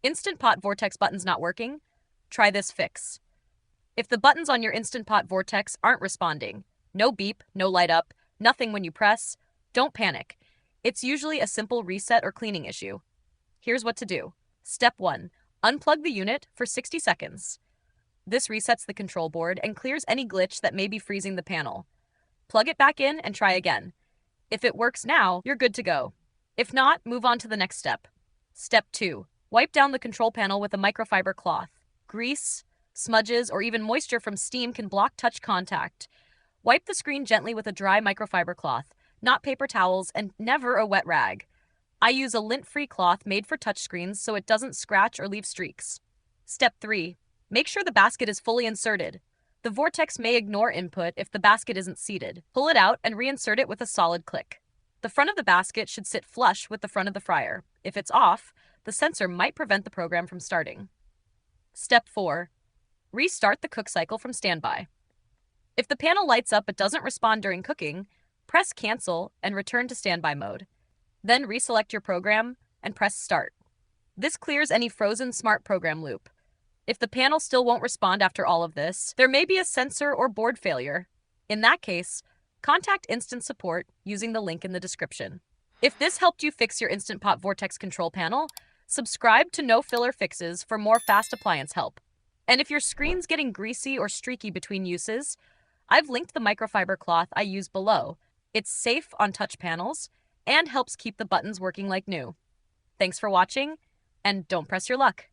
Instant Pot Vortex buttons not working? Try this fix. If the buttons on your Instant Pot Vortex aren't responding, no beep, no light up, nothing when you press, don't panic. It's usually a simple reset or cleaning issue. Here's what to do. Step 1. Unplug the unit for 60 seconds. This resets the control board and clears any glitch that may be freezing the panel. Plug it back in and try again. If it works now, you're good to go. If not, move on to the next step. Step 2. Wipe down the control panel with a microfiber cloth. Grease, smudges, or even moisture from steam can block touch contact. Wipe the screen gently with a dry microfiber cloth, not paper towels, and never a wet rag. I use a lint-free cloth made for touchscreens so it doesn't scratch or leave streaks. Step 3. Make sure the basket is fully inserted. The Vortex may ignore input if the basket isn't seated. Pull it out and reinsert it with a solid click. The front of the basket should sit flush with the front of the fryer. If it's off, the sensor might prevent the program from starting. Step 4. Restart the cook cycle from standby. If the panel lights up but doesn't respond during cooking, press cancel and return to standby mode. Then reselect your program and press start. This clears any frozen smart program loop. If the panel still won't respond after all of this, there may be a sensor or board failure. In that case, contact Instant Support using the link in the description. If this helped you fix your Instant Pot Vortex control panel, subscribe to No Filler Fixes for more fast appliance help. And if your screen's getting greasy or streaky between uses, I've linked the microfiber cloth I use below. It's safe on touch panels and helps keep the buttons working like new. Thanks for watching, and don't press your luck.